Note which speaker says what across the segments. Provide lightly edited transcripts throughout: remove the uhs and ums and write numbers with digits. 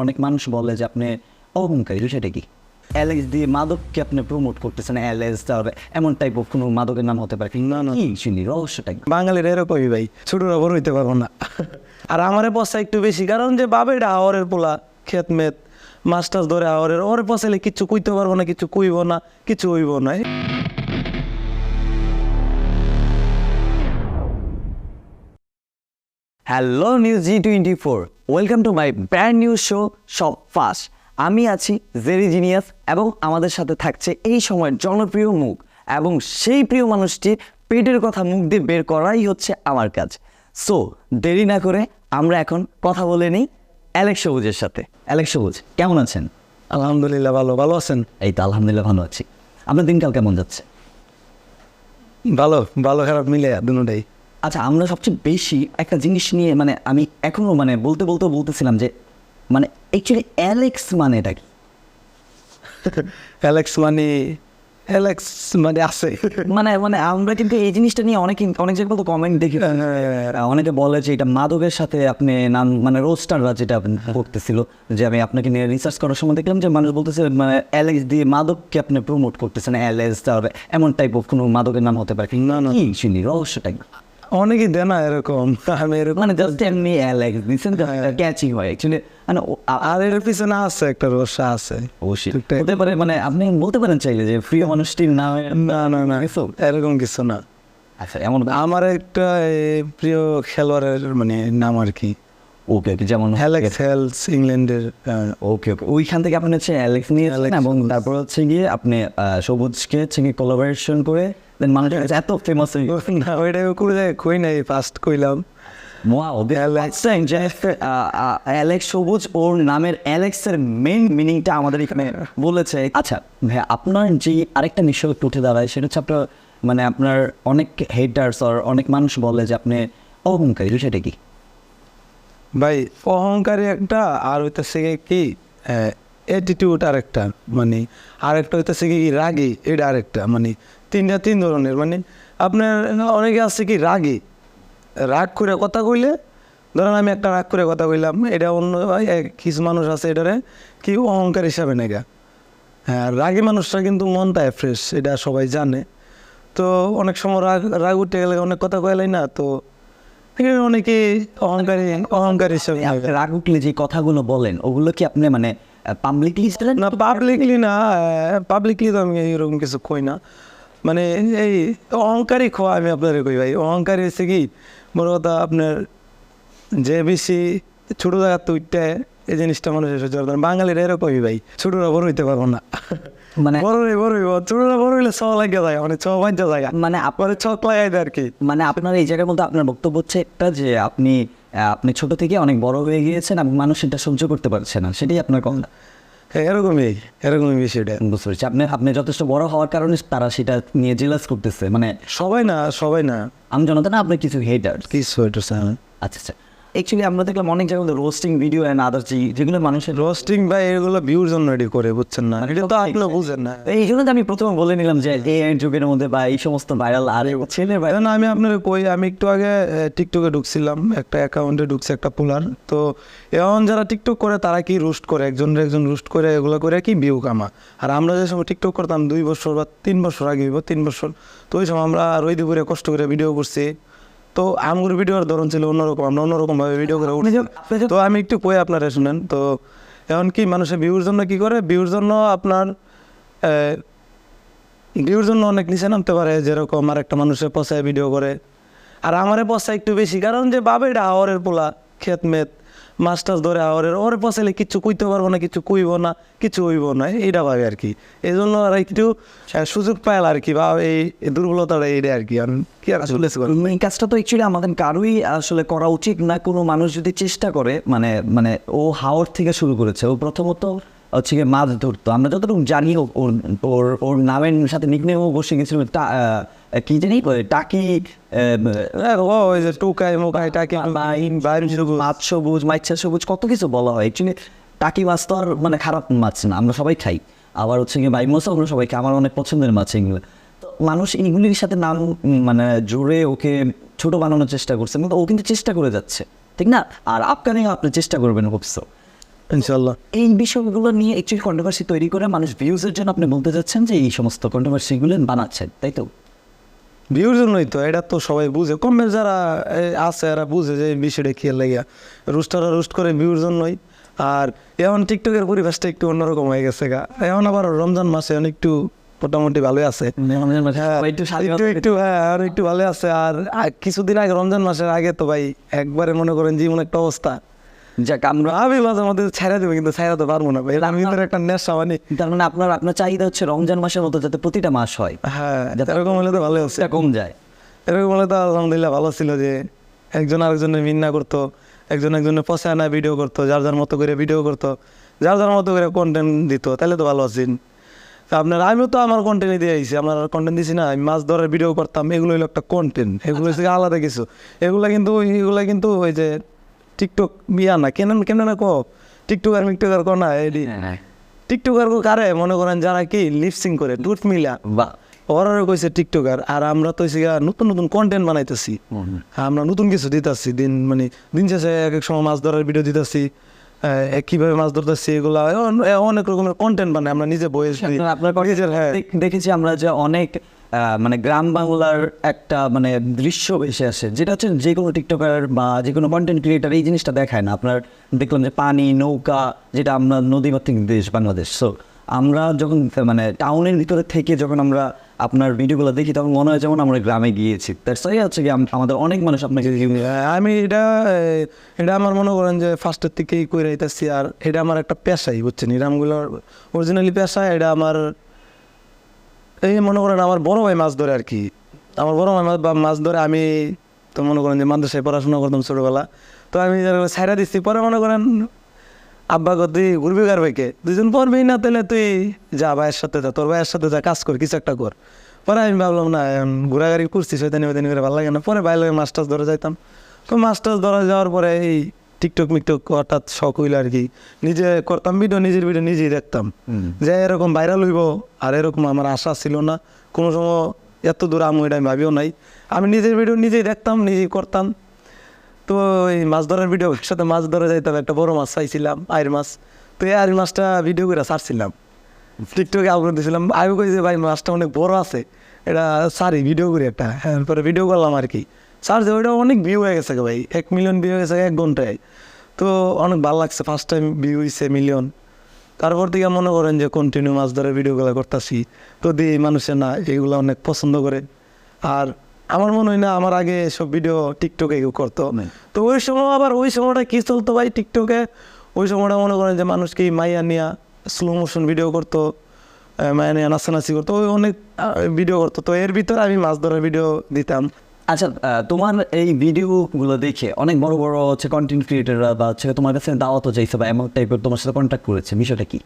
Speaker 1: অনেক মানুষ বলে যে আপনি অহংকারী, সেটা কি? অ্যালেক্স দিয়ে মাদককে আপনি প্রমোট করতেছেন, অ্যালেক্স তারপরে এমন টাইপ অফ কোনো মাদকের নাম হতে পারে
Speaker 2: না, না।
Speaker 1: কি শুনি রহস্যটা কি?
Speaker 2: বাঙালির এরকমই ভাই, ছোটরা বড় হইতে পারবো না। আর আমারে পয়সা একটু বেশি, কারণ যে বাবেটা হাওয়ারের পোলা, খেত মেত মাস্টার্স ধরে হাওয়ারের ওরে পয়সালে কিচ্ছু কইতে পারবো না, কিছু কইব না, কিছু হইব না।
Speaker 1: Hello news G24, welcome to my brand new show সব ফাস্ট। আমি আছি জেরি জিনিয়াস এবং আমাদের সাথে থাকছে এই সময়ের জনপ্রিয় মুখ, এবং সেই প্রিয় মানুষটির পেটের কথা মুখ দিয়ে বের করাই হচ্ছে আমার কাজ। সো দেরি না করে আমরা এখন কথা বলে নিই অ্যালেক্স সবুজের সাথে। অ্যালেক্স সবুজ, কেমন আছেন?
Speaker 2: আলহামদুলিল্লাহ, ভালো। ভালো আছেন?
Speaker 1: এই তো আলহামদুলিল্লাহ ভালো আছি। আপনার দিনকাল কেমন যাচ্ছে?
Speaker 2: ভালো, ভালো খারাপ মিলে দুটাই।
Speaker 1: আচ্ছা, আমরা সবচেয়ে বেশি একটা জিনিস নিয়ে আমি এখনও বলতেছিলাম যে অ্যাকচুয়ালি অ্যালেক্স মানে এটা কি?
Speaker 2: অ্যালেক্স মানে আছে।
Speaker 1: আমরা কিন্তু এই জিনিসটা নিয়ে অনেক জায়গায় তো কমেন্ট দেখি, অনেকে বলে যে এটা মাদকের সাথে আপনি নাম রোস্টাররা যেটা করতেছিল, যে আমি আপনাকে নিয়ে রিসার্চ করার সময় দেখলাম যে মানুষ বলতেছে অ্যালেক্স দিয়ে মাদককে আপনি প্রমোট করতেছেন, অ্যালেক্স তারপরে এমন টাইপ অফ কোনো মাদকের নাম হতে পারে
Speaker 2: না, না।
Speaker 1: কি শুনি রহস্যটা কি?
Speaker 2: অনেকেই দেয় না এরকম, আমি এরকম
Speaker 1: জাস্ট এমনি অ্যালেক্স দিচ্ছেন, ক্যাচিং হয় অ্যাকচুয়ালি।
Speaker 2: আর এর পিছনে আছে একটা রহস্য আছে।
Speaker 1: অবশ্যই
Speaker 2: ঠিকঠাক।
Speaker 1: হতে পারে, আপনি বলতে পারেন চাইলে যে প্রিয় মানুষটির নাম।
Speaker 2: না, না, না, এরকম কিছু না।
Speaker 1: আচ্ছা, এমন
Speaker 2: আমার একটা প্রিয় খেলোয়াড়ের নাম আর কি,
Speaker 1: ওকে ওকে, যেমন
Speaker 2: অ্যালেক্স হেলস, ইংল্যান্ডের।
Speaker 1: ওকে ওকে, ওইখান থেকে আপনি হচ্ছে অ্যালেক্স নিয়েছেন,
Speaker 2: অ্যালেক্স
Speaker 1: এবং
Speaker 2: সবুজ।
Speaker 1: তারপর হচ্ছে গিয়ে আপনি সবুজকে হচ্ছে গিয়ে কোলাবোরেশন করে দেন মানুষের কাছে এত ফেমাস হয়ে গেছে।
Speaker 2: না, ওইটা করে কই নাই, ফার্স্ট কইলাম।
Speaker 1: ওয়াও, যে অ্যালেক্স সবুজ ওর নামের অ্যালেক্সের মেইন মিনিংটা আমাদের এখানে বলেছে। আচ্ছা ভাইয়া, আপনার যে আরেকটা নিশ্চয় একটু উঠে দাঁড়ায়, সেটা হচ্ছে আপনার অনেক হেটার্স আর অনেক মানুষ বলে যে আপনি অহংকারী, সেটা কি?
Speaker 2: ভাই, অহংকারী একটা, আর হইতেছে কি অ্যাটিটিউড আরেকটা, আরেকটা হইতেছে কি রাগী, এটা আরেকটা, তিন ধরনের। আপনার অনেকে আছে কি রাগী, রাগ করে কথা কইলে, ধরেন আমি একটা রাগ করে কথা কইলাম, এটা অন্য কিছু মানুষ আছে এটারে কি অহংকার হিসাবে নেগা। হ্যাঁ, রাগী মানুষরা কিন্তু মনটা ফ্রেশ, এটা সবাই জানে। তো অনেক সময় রাগ উঠে গেলে অনেক কথা কইলাই না, তো অনেকে অহংকার হিসাবে
Speaker 1: আপনি রাগ উঠলে যে কথাগুলো বলেন ওগুলো কি আপনি পাবলিকলি
Speaker 2: না, পাবলিকলি তো আমি এরকম কিছু কই না। এই অহংকারই খোয়া আমি আপনার কই ভাই। অহংকারী হচ্ছে কি, বড় কথা আপনার যে বেশি ছোটো জায়গার তো উঠতে, এই জিনিসটা মানুষের সহ্য করতে পারে। বাঙালির এরকমই ভাই, ছোটরা বড় হইতে পারবো না, বড় হইব, ছোটরা বড় হইলে ছ লাগে যায়, ছ বাজ্য জায়গা, আপনার ছক লাগাই দেয় আর কি।
Speaker 1: আপনার এই জায়গার মধ্যে আপনার বক্তব্য হচ্ছে একটা, যে আপনি ছোট থেকে অনেক বড় হয়ে গিয়েছেন এবং মানুষ এটা সহ্য করতে পারছে না, সেটাই আপনার কথা।
Speaker 2: হ্যাঁ, এরকমই বিষয়টা।
Speaker 1: বুঝতে পেরেছি, আপনি যথেষ্ট বড় হওয়ার কারণে তারা সেটা নিয়ে জেলাস করতেছে,
Speaker 2: সবাই না
Speaker 1: আমি জানতে না আপনার কিছু হেটার
Speaker 2: কিছু হইতেছে।
Speaker 1: আচ্ছা আচ্ছা, অ্যাকচুয়ালি আমরা দেখলাম অনেক জায়গায় রোস্টিং ভিডিও অ্যান্ড আদার যেগুলো মানুষের
Speaker 2: রোস্টিং ভাই, এগুলো ভিউর জন্য রেডি করে, বুঝছেন না? এটা তো আপনি বুঝেন না।
Speaker 1: এই জন্য তো আমি প্রথমে বলে নিলাম যে এই যুগের মধ্যে বা এই সমস্ত ভাইরাল আর ছেলে
Speaker 2: না, আমি আপনার আমি একটু আগে টিকটকে ঢুকছিলাম, একটা অ্যাকাউন্টে ঢুকছে একটা পোলার। তো এখন যারা টিকটক করে তারা কি রোস্ট করে, একজন রোস্ট করে, এগুলো করে কি ভিউ কামা। আর আমরা যে সময় টিকটক করতাম 2 বছর বা 3 বছর আগে, 3 বছর, তো ওই সময় আমরা রই দুপুরে কষ্ট করে ভিডিও করছি। তো আমার ভিডিওর ধরন ছিল অন্যরকম, আমরা অন্যরকমভাবে ভিডিও করে উঠছি। তো আমি একটু কই আপনারা শুনেন। তো এখন কি মানুষের ভিউর জন্য কি করে, ভিউর জন্য অনেক নিচে নামতে পারে, যেরকম আর একটা মানুষের পচায় ভিডিও করে। আর আমারে পচা একটু বেশি, কারণ যে বাবেটা হাওয়ারের পোলা, খেত মেত মাস্টার্স ধরে হাওয়ারের ওরে পচাইলে কিচ্ছু কইতে পারবো না, কিছু কইব না, কিছু হইব না, এইটা ভাবে আর কি। এই জন্য আর একটু সুযোগ পাইল আর কি, বা এই দুর্বলতাটা এইটা আর কি। কি আর আসলে
Speaker 1: এই কাজটা তো অ্যাকচুয়ালি আমাদের কারোই আসলে করা উচিত না। কোনো মানুষ যদি চেষ্টা করে, ও হাওর থেকে শুরু করেছে, ও প্রথমত হচ্ছে গিয়ে মাছ ধরতো। আমরা যতটুকু জানি ওর নামের সাথে নিকনেমও বসে গেছিল কি জানি টাকি,
Speaker 2: ওই যে টোকাই মোকাই টাকি,
Speaker 1: মাছ সবুজ, মাইচ্ছা সবুজ, কত কিছু বলা হয়। অ্যাকচুয়ালি টাকি মাছ তো আর খারাপ মাছ না, আমরা সবাই খাই। আবার হচ্ছে গিয়ে বাই মাছও আমরা সবাই খাই, আমার অনেক পছন্দের মাছ এগুলো। তো মানুষ এইগুলির সাথে নাম জোরে ওকে ছোট বানানোর চেষ্টা করছে, ও কিন্তু চেষ্টা করে যাচ্ছে, ঠিক না? আর আপনি চেষ্টা করবেন, হোপসো।
Speaker 2: ইনশাল্লাহ।
Speaker 1: এই বিষয়গুলো নিয়ে একচুয়ালি কন্ট্রোভার্সি তৈরি করে মানুষ ভিউজের জন্য আপনি বলতে চাচ্ছেন যে এই সমস্ত কন্ট্রোভার্সিগুলো বানাচ্ছেন, তাই তো?
Speaker 2: ভিউর জন্যই তো, এটা তো সবাই বুঝে, কমের যারা আছে এরা বুঝে যে এই বিষয়টা খেয়াল লাগিয়া রুস্টাররা রুস্ট করে ভিউর জন্যই। আর এখন টিকটকের পরিবেশটা একটু অন্যরকম হয়ে গেছে গা, এখন আবার রমজান মাসে এখন একটু মোটামুটি ভালোই আছে। হ্যাঁ, একটু হ্যাঁ আর একটু ভালো আছে। আর কিছুদিন আগে রমজান মাসের আগে তো ভাই একবারে মনে করেন জীবন একটা অবস্থা।
Speaker 1: যাক, আমরা
Speaker 2: আমি মাঝে মধ্যে ছাইড়া দেবো, কিন্তু ছাইড়া তো পারবো না ভাই, আমি একটা নেশা মানে।
Speaker 1: তার মানে আপনার চাহিদা হচ্ছে রমজান মাসের মতো যাতে প্রতিটা মাস হয়,
Speaker 2: হ্যাঁ, এরকম হলে তো ভালো আছে।
Speaker 1: সেটা কম যায়।
Speaker 2: এরকম হলে তো আলহামদুলিল্লাহ ভালো ছিল যে একজন আরেকজনের মিন্না করতো, একজন একজনের পচে আনা ভিডিও করতো, যার যার মতো করে ভিডিও করতো, যার যার মতো করে কন্টেন্ট দিত, তাহলে তো ভালো আছেন। তা আপনার আমিও তো আমার কন্টেন্ট দিয়ে আইছি, আপনার কন্টেন্ট দিছি না, আমি মাছ ধরার ভিডিও করতাম, এগুলো হলো একটা কন্টেন্ট, এগুলো হচ্ছে আলাদা কিছু। এগুলা কিন্তু ওই যে টিকটক বিয়া না, কেন না কো টিকটকার মিকটকার কো না, টিকটকার কো কারে মনে করেন যারা কি লিপসিং করে টুথ মিলা
Speaker 1: বা
Speaker 2: ওরা কইছে টিকটকার, আর আমরা তো হইছে গিয়া নতুন নতুন কন্টেন্ট বানাইতেছি, আমরা নতুন কিছু দিতেছি, দিন শেষে এক এক সময় মাছ ধরার ভিডিও দিতেছি, কিভাবে মাছ ধরতেছি, এগুলা অনেক রকমের কন্টেন্ট বানাই আমরা নিজে বয়স।
Speaker 1: আপনার দেখেছি আমরা যে অনেক মানে গ্রাম বাংলার একটা মানে দৃশ্য ভেসে আসে, যেটা হচ্ছে যে কোনো টিকটকার বা যে কোনো কন্টেন্ট ক্রিয়েটার এই জিনিসটা দেখায় না। আপনার দেখলাম যে পানি, নৌকা, যেটা আমরা নদীমাতৃক দেশ বাংলাদেশ, সো আমরা যখন মানে টাউনের ভিতরে থেকে যখন আমরা আপনার ভিডিওগুলো দেখি তখন মনে হয় যেমন আমরা গ্রামে গিয়েছি। তার সাথে হচ্ছে কি আমাদের অনেক মানুষ আপনাকে
Speaker 2: আমি এটা আমার মনে করেন যে ফার্স্টের থেকেই করে আইতেছি, আর এটা আমার একটা পেশাই, বুঝছেন, এরামগুলোর অরিজিনালি পেশা। এটা আমার এই মনে করেন আমার বড় ভাই মাছ ধরে আর কি, আমার বড় ভাই মাছ ধরে। আমি তো মনে করেন যে মাদ্রাসায় পড়াশোনা করতাম ছোটোবেলা, তো আমি ছাইরা দিচ্ছি। পরে মনে করেন আব্বা কর তুই ঘুরবি কার ভাইকে, দুজন পড়বি না, তাহলে তুই যা ভাইয়ের সাথে যা, তোর ভাইয়ের সাথে যা, কাজ কর, কিছু একটা কর। পরে আমি ভাবলাম না, ঘোরাঘুরি করছি শয়তানি করে ভালো লাগে না, পরে বাইরে মাছ টাছ ধরে যাইতাম। তো মাছ টাছ ধরা যাওয়ার পরে এই টিকটক মিকটক হঠাৎ শখ হইল আর কি, নিজে করতাম ভিডিও, নিজের ভিডিও নিজেই দেখতাম যে এরকম ভাইরাল হইব, আর এরকম আমার আশা ছিল না কোনো সময়, এত দূর আমি এটা আমি ভাবিও নাই। আমি নিজের ভিডিও নিজেই দেখতাম, নিজেই করতাম। তো এই মাছ ধরার ভিডিও একসাথে মাছ ধরে যাইতাম, একটা বড় মাছ পাইছিলাম, আইর মাছ। তো এই আইর মাছটা ভিডিও করে ছাড়ছিলাম, টিকটকে আপলোড দিয়েছিলাম। আমি কই যে ভাই মাছটা অনেক বড় আছে, এটা সারি ভিডিও করে একটা, হ্যাঁ পরে ভিডিও করলাম আর কি, সার্চ ওইটা অনেক ভিউ হয়ে গেছে ভাই, 1 মিলিয়ন ভিউ হয়ে গেছে 1 ঘন্টায়। তো অনেক ভালো লাগছে, ফার্স্ট টাইম ভিউ হয়েছে মিলিয়ন। তারপর থেকে মনে করেন যে কন্টিনিউ মাছ ধরে ভিডিওগুলো করতেছি, তো দিয়ে মানুষের না এগুলো অনেক পছন্দ করে। আর আমার মনে হয় না আমার আগে সব ভিডিও টিকটকে কেউ করতো, তো ওই সময় আবার ওই সময়টা কী চলতো ভাই টিকটকে, ওই সময়টা মনে করেন যে মানুষ কি মাইয়া নিয়া স্লো মোশন ভিডিও করতো, মাইয়া নিয়া নাচানাচি করতো, ওই অনেক ভিডিও করতো। তো এর ভিতরে আমি মাছ ধরার ভিডিও দিতাম।
Speaker 1: আচ্ছা, তোমার এই ভিডিওগুলো দেখে অনেক বড় বড় হচ্ছে কন্টেন্ট ক্রিয়েটাররা বা হচ্ছে তোমার কাছে দাওয়াতও চাইছে বা এমন টাইপের তোমার সাথে কন্ট্যাক্ট করেছে, বিষয়টা কি?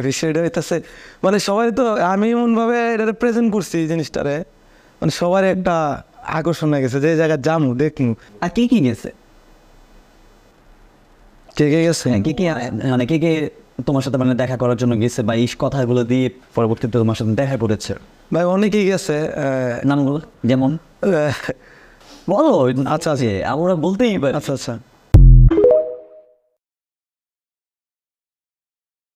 Speaker 2: বিষয়টা হইতেছে মানে সবাই তো আমি এমনভাবে এটা প্রেজেন্ট করছি এই জিনিসটারে, মানে সবার একটা আকর্ষণ হয়ে গেছে যে জায়গায় যামু দেখমু।
Speaker 1: আর কে কি গেছে,
Speaker 2: কে গেছে,
Speaker 1: মানে কে তোমার সাথে মানে দেখা করার জন্য গেছে বা এই কথাগুলো দিয়ে পরবর্তীতে তোমার সাথে দেখা করেছে?
Speaker 2: ভাই অনেকেই গেছে,
Speaker 1: নামগুলো যেমন বলো। আচ্ছা, আমরা বলতেই পারি।
Speaker 2: আচ্ছা আচ্ছা